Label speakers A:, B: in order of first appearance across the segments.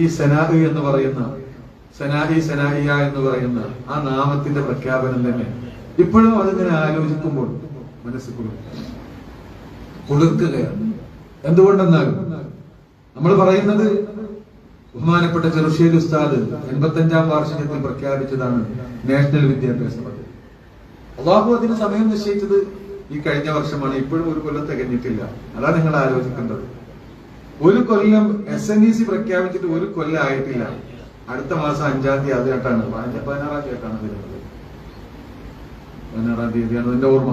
A: ഈ സനാഹി എന്ന് പറയുന്ന സനാഹിയ എന്ന് പറയുന്ന ആ നാമത്തിന്റെ പ്രഖ്യാപനം തന്നെ ഇപ്പോഴും അതിങ്ങനെ ആലോചിക്കുമ്പോൾ മനസ്സിൽ കുളിർക്കുകയാണ്. എന്തുകൊണ്ടെന്നാൽ നമ്മൾ പറയുന്നത് ബഹുമാനപ്പെട്ട ചെറുശ്ശേരി ഉസ്താദ് 85ാം വാർഷികത്തിൽ പ്രഖ്യാപിച്ചതാണ് നാഷണൽ വിദ്യാഭ്യാസ പദ്ധതി. അള്ളാഹു അതിന് സമയം നിശ്ചയിച്ചത് ഈ കഴിഞ്ഞ വർഷമാണ്. ഇപ്പോഴും ഒരു കൊല്ലം തികഞ്ഞിട്ടില്ല. അതാണ് നിങ്ങൾ ആലോചിക്കേണ്ടത്. ഒരു കൊല്ലം SNEC പ്രഖ്യാപിച്ചിട്ട് ഒരു കൊല്ലം ആയിട്ടില്ല. അടുത്ത മാസം 5-ാം തീയതി ആദ്യമായിട്ടാണ് 16-ാം തീയതിയാണ് വരുന്നത്. 16-ാം തീയതിയാണ് അതിന്റെ ഓർമ്മ.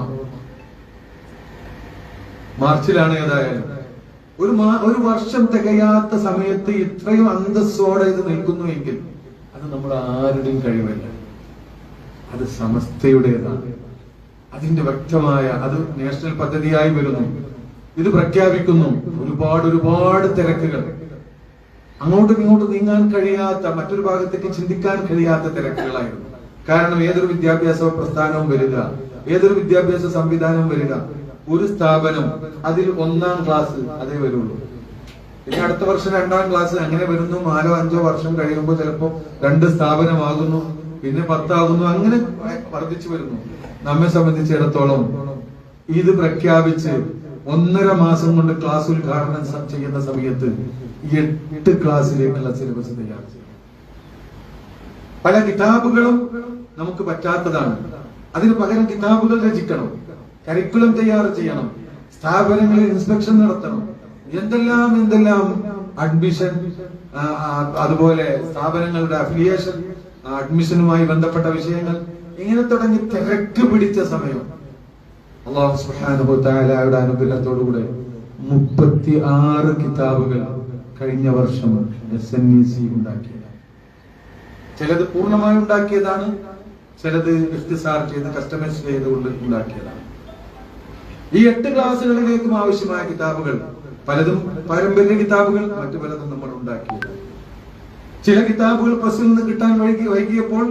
A: മാർച്ചിലാണ് ഏതായാലും. ഒരു വർഷം തികയാത്ത സമയത്ത് ഇത്രയും അന്തസ്സോടെ ഇത് നിൽക്കുന്നുവെങ്കിൽ അത് നമ്മൾ ആരുടെയും കഴിവല്ല, അത് സമസ്തയുടേതാണ്. അതിന്റെ വ്യക്തമായ അത് നാഷണൽ പദ്ധതിയായി വരുന്നു. ഇത് പ്രഖ്യാപിക്കുന്നു. ഒരുപാട് തിരക്കുകൾ, അങ്ങോട്ടും ഇങ്ങോട്ടും നീങ്ങാൻ കഴിയാത്ത, മറ്റൊരു ഭാഗത്തേക്ക് ചിന്തിക്കാൻ കഴിയാത്ത തിരക്കുകളായിരുന്നു. കാരണം ഏതൊരു വിദ്യാഭ്യാസ പ്രസ്ഥാനവും വരിക, ഏതൊരു വിദ്യാഭ്യാസ സംവിധാനവും വരിക, ഒരു സ്ഥാപനം അതിൽ 1-ാം ക്ലാസ് അതേ വരുള്ളൂ. പിന്നെ അടുത്ത വർഷം 2-ാം ക്ലാസ് അങ്ങനെ വരുന്നു. 4-5 വർഷം കഴിയുമ്പോൾ ചിലപ്പോൾ 2 സ്ഥാപനമാകുന്നു, പിന്നെ 10 ആകുന്നു, അങ്ങനെ വർദ്ധിച്ചു വരുന്നു. നമ്മെ സംബന്ധിച്ചിടത്തോളം ഇത് പ്രഖ്യാപിച്ച് 1.5 മാസം കൊണ്ട് ക്ലാസ് ഉദ്ഘാടനം ചെയ്യുന്ന സമയത്ത് 8 ക്ലാസ്സിലേക്കുള്ള സിലബസ് തയ്യാർ ചെയ്യും. പല കിതാബുകളും നമുക്ക് പറ്റാത്തതാണ്. അതിന് പകരം കിതാബുകൾ രചിക്കണം, കരിക്കുലം തയ്യാർ ചെയ്യണം, സ്ഥാപനങ്ങളിൽ ഇൻസ്പെക്ഷൻ നടത്തണം, എന്തെല്ലാം അഡ്മിഷൻ, അതുപോലെ സ്ഥാപനങ്ങളുടെ അഫിലിയേഷൻ, അഡ്മിഷനുമായി ബന്ധപ്പെട്ട വിഷയങ്ങൾ, ഇങ്ങനെ തുടങ്ങി തിരക്ക് പിടിച്ച സമയം അല്ലാഹു സുബ്ഹാനഹു വ തആലയുടെ അനുഗ്രഹത്തോടുകൂടെ 36 കിതാബുകൾ കഴിഞ്ഞ വർഷം SNEC ഉണ്ടാക്കിയതാണ്. ചിലത് പൂർണ്ണമായി ഉണ്ടാക്കിയതാണ്, ചിലത് ഇഖ്തിസാർ ചെയ്ത് കസ്റ്റമൈസ് ചെയ്തുകൊണ്ട് ഉണ്ടാക്കിയതാണ്. ഈ 8 ക്ലാസുകളിലേക്കും ആവശ്യമായ കിതാബുകൾ പലതും പാരമ്പര്യ കിതാബുകൾ, മറ്റു പലതും നമ്മൾ ഉണ്ടാക്കിയത്. ചില കിതാബുകൾ പ്രസിൽ നിന്ന് കിട്ടാൻ വൈകിയപ്പോൾ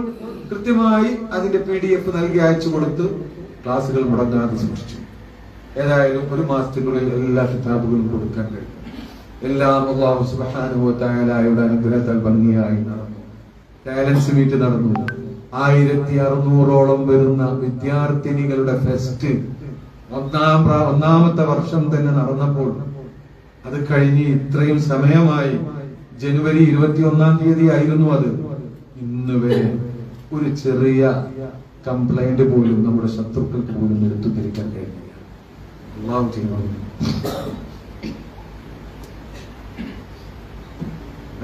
A: കൃത്യമായി അതിന്റെ PDF നൽകി അയച്ചു കൊടുത്ത് ക്ലാസുകൾ മുടങ്ങാതെ സൂക്ഷിച്ചു. ഏതായാലും 1 മാസത്തിനുള്ളിൽ എല്ലാ കിതാബുകളും കൊടുക്കാൻ കഴിയും. എല്ലാം അല്ലാഹു സുബ്ഹാനഹു വ തആലയുടെ അനുഗ്രഹത്താൽ ഭംഗിയായി നടന്നു. ടാലൻസ് മീറ്റ് നടന്നു. 1600ഓളം വരുന്ന വിദ്യാർത്ഥിനികളുടെ ഫെസ്റ്റ് ഒന്നാമത്തെ വർഷം തന്നെ നടന്നപ്പോൾ, അത് കഴിഞ്ഞ് ഇത്രയും സമയമായി, ജനുവരി 21-ാം തീയതി ആയിരുന്നു അത്. ഇന്ന് വരെ ഒരു ചെറിയ കംപ്ലൈന്റ് പോലും നമ്മുടെ ശത്രുക്കൾക്ക് പോലും എടുത്തു തിരിക്കാൻ കഴിയില്ല. അല്ലാഹു ചെയ്യുന്നു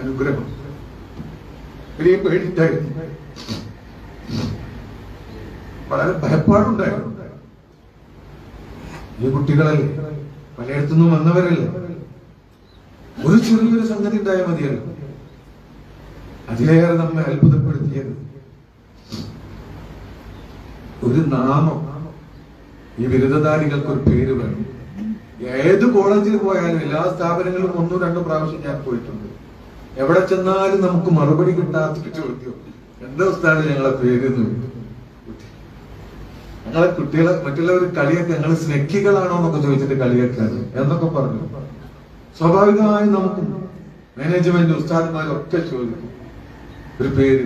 A: അനുഗ്രഹം. വലിയ പേടിണ്ടായിരുന്നു, വളരെ ഭയപ്പാടുണ്ടായിരുന്നു. ഈ കുട്ടികളല്ലേ, പലയിടത്തുനിന്നും വന്നവരല്ലേ, ഒരു ചെറിയൊരു സംഗതി ഉണ്ടായാൽ മതിയല്ലോ. അതിലേറെ നമ്മെ അത്ഭുതപ്പെടുത്തിയത് ഒരു നാമം. ഈ ബിരുദധാരികൾക്ക് ഒരു പേര് വേണം. ഏത് കോളേജിൽ പോയാലും, എല്ലാ സ്ഥാപനങ്ങളിലും 1-2 പ്രാവശ്യം ഞാൻ പോയിട്ടുണ്ട്. എവിടെ ചെന്നാലും നമുക്ക് മറുപടി കിട്ടാത്തൊരു ചോദ്യം, എന്താ ഉസ്താദ് ഞങ്ങളെ പേര്? ഞങ്ങളെ കുട്ടികളെ മറ്റുള്ളവർ കളിയൊക്കെ ഞങ്ങൾ സ്നെക്കികളാണോ എന്നൊക്കെ ചോദിച്ചിട്ട് കളിയൊക്കെയാണ് എന്നൊക്കെ പറഞ്ഞു. സ്വാഭാവികമായും നമുക്ക് മാനേജ്മെന്റ് ഉസ്താദ്മാരൊക്കെ ചോദിക്കും ഒരു പേര്.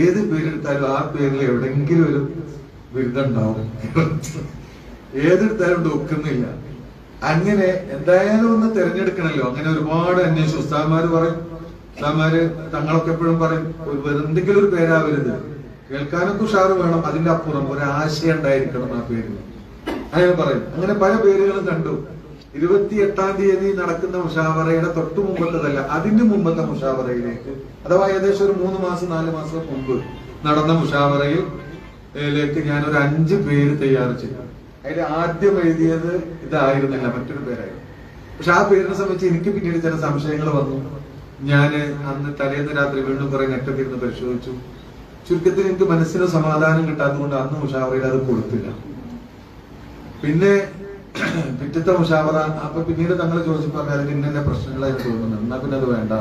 A: ഏത് പേരെടുത്താലും ആ പേരിൽ എവിടെങ്കിലും ഒരു ബിരുദം ഉണ്ടാവും. ഏതെടുത്താലും ഒക്കുന്നില്ല. അങ്ങനെ എന്തായാലും ഒന്ന് തിരഞ്ഞെടുക്കണല്ലോ. അങ്ങനെ ഒരുപാട് അന്വേഷിച്ചു. ഉസ്താദ്മാര് പറയും, ഉസ്താദ്മാര് തങ്ങളൊക്കെ എപ്പോഴും പറയും, എന്തെങ്കിലും ഒരു പേരാവരുത്, കേൾക്കാനൊക്കെ ഉഷാറ് വേണം, അതിന്റെ അപ്പുറം ഒരു ആശയം ഉണ്ടായിരിക്കണം ആ പേരിൽ. അങ്ങനെ പറയും. അങ്ങനെ പല പേരുകളും കണ്ടു. 28-ാം തീയതി നടക്കുന്ന മുഷാവറയുടെ തൊട്ടു മുമ്പത്തതല്ല, അതിന്റെ മുമ്പത്തെ മുഷാവറയിലേക്ക്, അഥവാ ഏകദേശം ഒരു 3 മാസം 4 മാസം മുമ്പ് നടന്ന മുഷാവറയിലേക്ക് ഞാനൊരു 5 പേര് തയ്യാർ ചെയ്തു. അതിൽ ആദ്യം എഴുതിയത് ഇതായിരുന്നില്ല, മറ്റൊരു പേരായിരുന്നു. പക്ഷെ ആ പേരിനെ സംബന്ധിച്ച് എനിക്ക് പിന്നീട് ചില സംശയങ്ങൾ വന്നു. ഞാൻ അന്ന് തലേന്ന് രാത്രി വീണ്ടും കുറെ നെറ്റൊക്കെ ഇരുന്ന് പരിശോധിച്ചു. ചുരുക്കത്തിൽ എനിക്ക് മനസ്സിന് സമാധാനം കിട്ടാത്തതുകൊണ്ട് അന്ന് മുഷാവറയിൽ അത് കൊടുത്തില്ല. പിന്നെ പിറ്റത്തെ മുഷാവറ, അപ്പൊ പിന്നീട് തങ്ങൾ ചോദിച്ചപ്പോൾ അതിന് ഇന്ന പ്രശ്നങ്ങളായി തോന്നുന്നു, എന്നാ പിന്നെ അത് വേണ്ട.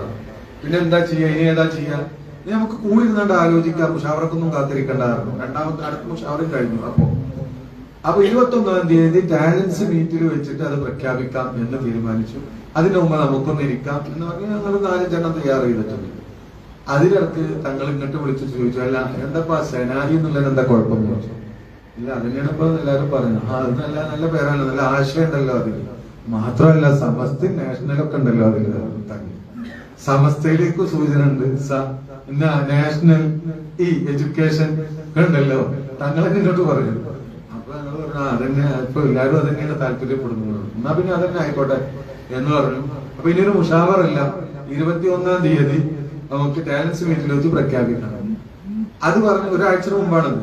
A: പിന്നെ എന്താ ചെയ്യാ, ഇനി ഏതാ ചെയ്യാ, ഇനി നമുക്ക് കൂടി ഇരുന്നാണ്ട് ആലോചിക്കാം, മുഷാവറക്കൊന്നും കാത്തിരിക്കണ്ടായിരുന്നു. അടുത്ത മുഷാവറയും കഴിഞ്ഞു. അപ്പോ അപ്പൊ 21-ാം തീയതി ടാലൻസ് മീറ്റിൽ വെച്ചിട്ട് അത് പ്രഖ്യാപിക്കാം എന്ന് തീരുമാനിച്ചു. അതിനു മുമ്പ് നമുക്കൊന്ന് ഇരിക്കാം എന്ന് പറഞ്ഞ് ഞങ്ങൾ 4 ജനം തയ്യാർ ചെയ്തിട്ടുണ്ട്. അതിലിടക്ക് തങ്ങൾ ഇങ്ങോട്ട് വിളിച്ചു ചോദിച്ചു, അല്ല എന്താ സെനായി എന്നുള്ളത് എന്താ കുഴപ്പം ചോദിച്ചു. ഇല്ല അതിനാണ് ഇപ്പൊ എല്ലാവരും പറയുന്നത്. അത് നല്ല നല്ല പേരാണ്, നല്ല ആശയം ഉണ്ടല്ലോ അതിൽ. മാത്രമല്ല സമസ്ത നാഷണലൊക്കെ ഉണ്ടല്ലോ അതിൽ. സമസ്തയിലേക്ക് സൂചന ഉണ്ട്, നാഷണൽ എഡ്യൂക്കേഷൻ ഉണ്ടല്ലോ. തങ്ങളൊക്കെ ഇങ്ങോട്ട് പറഞ്ഞു. അപ്പൊ ഞങ്ങൾ പറഞ്ഞു അതന്നെ, ഇപ്പൊ എല്ലാവരും അതന്നെയാണ് താല്പര്യപ്പെടുന്നത്, എന്നാ പിന്നെ അതന്നെ ആയിക്കോട്ടെ എന്ന് പറഞ്ഞു. അപ്പൊ ഇനിയൊരു മുഷാവറില്ല, 21-ാം തീയതി നമുക്ക് ടാലൻസ് മീറ്റിൽ വെച്ച് പ്രഖ്യാപിക്കണം. അത് പറഞ്ഞ് ഒരാഴ്ച മുമ്പാണത്.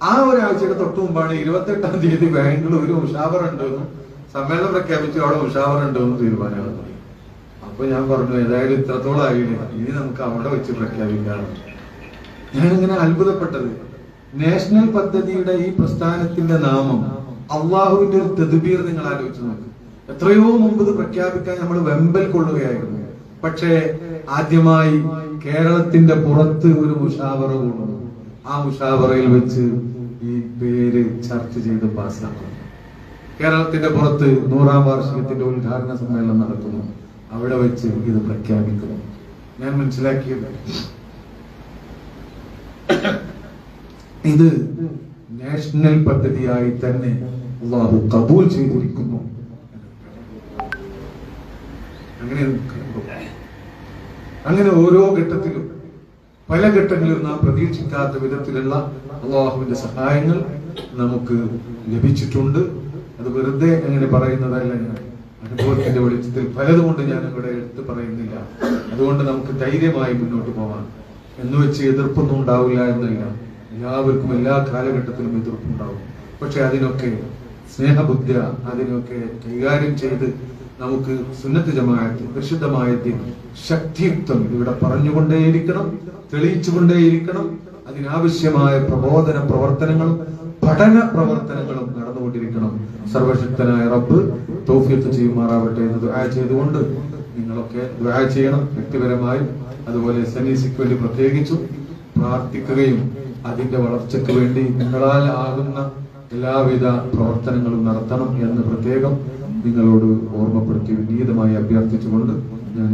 A: ആ ഒരാഴ്ചയുടെ തൊട്ട് മുമ്പാണ് 28-ാം തീയതി ബാംഗ്ലൂർ മുഷാവർ ഉണ്ടെന്നും സമ്മേളനം പ്രഖ്യാപിച്ചു അവിടെ മുഷാവർ ഉണ്ടെന്നും തീരുമാനമാണ്. അപ്പൊ ഞാൻ പറഞ്ഞു ഏതായാലും ഇത്രത്തോളം ആയില്ലേ, ഇനി നമുക്ക് അവിടെ വെച്ച് പ്രഖ്യാപിക്കാണ്. ഞാനിങ്ങനെ അത്ഭുതപ്പെട്ടത്, നാഷണൽ പദ്ധതിയുടെ ഈ പ്രസ്ഥാനത്തിന്റെ നാമം അള്ളാഹുവിന്റെ ഒരു തദ്ബീർ നിങ്ങൾ ആലോചിച്ച് നോക്ക്. എത്രയോ മുമ്പ് ഇത് പ്രഖ്യാപിക്കാൻ നമ്മൾ വെമ്പൽ കൊള്ളുകയായിരുന്നു. പക്ഷേ ആദ്യമായി കേരളത്തിന്റെ പുറത്ത് ഒരു മുഷാവറ കൂടുന്നു. ആ മുഷാവറയിൽ വെച്ച് ഈ പേര് ചർച്ച ചെയ്ത് പാസ്സാക്കുന്നു. കേരളത്തിന്റെ പുറത്ത് 100-ാം വാർഷികത്തിന്റെ ഉദ്ഘാടന സമ്മേളനം നടക്കുന്നു. അവിടെ വെച്ച് ഇത് പ്രഖ്യാപിക്കുന്നു. ഞാൻ മനസ്സിലാക്കിയത് ഇത് നാഷണൽ പദ്ധതിയായി തന്നെ അല്ലാഹു കബൂൽ ചെയ്തിരിക്കുന്നു. അങ്ങനെ ഓരോ ഘട്ടത്തിലും പല ഘട്ടങ്ങളിലും നാം പ്രതീക്ഷിക്കാത്ത വിധത്തിലുള്ള അല്ലാഹുവിന്റെ സഹായങ്ങൾ നമുക്ക് ലഭിച്ചിട്ടുണ്ട്. അത് വെറുതെ അങ്ങനെ പറയുന്നതല്ല, ഞാൻ അനുഭവത്തിന്റെ വെളിച്ചത്തിൽ പലതുകൊണ്ട് ഞാൻ ഇവിടെ എടുത്തു പറയുന്നില്ല. അതുകൊണ്ട് നമുക്ക് ധൈര്യമായി മുന്നോട്ട് പോകാം. എന്ന് വെച്ച് എതിർപ്പൊന്നും ഉണ്ടാവില്ല എന്നല്ല, എല്ലാവർക്കും എല്ലാ കാലഘട്ടത്തിലും എതിർപ്പുണ്ടാവും. പക്ഷെ അതിനൊക്കെ സ്നേഹബുദ്ധിയ അതിനൊക്കെ കൈകാര്യം ചെയ്ത് നമുക്ക് സുന്നത്ത് ജമാഅത്ത് പരിശുദ്ധമായ ശക്തിയുക്തം ഇവിടെ പറഞ്ഞുകൊണ്ടേയിരിക്കണം, തെളിയിച്ചുകൊണ്ടേയിരിക്കണം. അതിനാവശ്യമായ പ്രബോധന പ്രവർത്തനങ്ങളും പഠന പ്രവർത്തനങ്ങളും നടന്നുകൊണ്ടിരിക്കണം. സർവശക്തനായ റബ്ബ് തൗഫീഖ് ചെയ്യുമാറാവട്ടെ എന്ന് ദുആ ചെയ്തുകൊണ്ട് നിങ്ങളൊക്കെ ദുആ ചെയ്യണം. വ്യക്തിപരമായും അതുപോലെ സനീസിക്ക് വേണ്ടി പ്രത്യേകിച്ചും പ്രാർത്ഥിക്കുകയും അതിന്റെ വളർച്ചയ്ക്ക് വേണ്ടി നിങ്ങളാൽ ആകുന്ന എല്ലാവിധ പ്രവർത്തനങ്ങളും നടത്തണം എന്ന് പ്രത്യേകം നിങ്ങളോട് ഓർമ്മപ്പെടുത്തി വിനീതമായി അഭ്യർത്ഥിച്ചുകൊണ്ട് ഞാൻ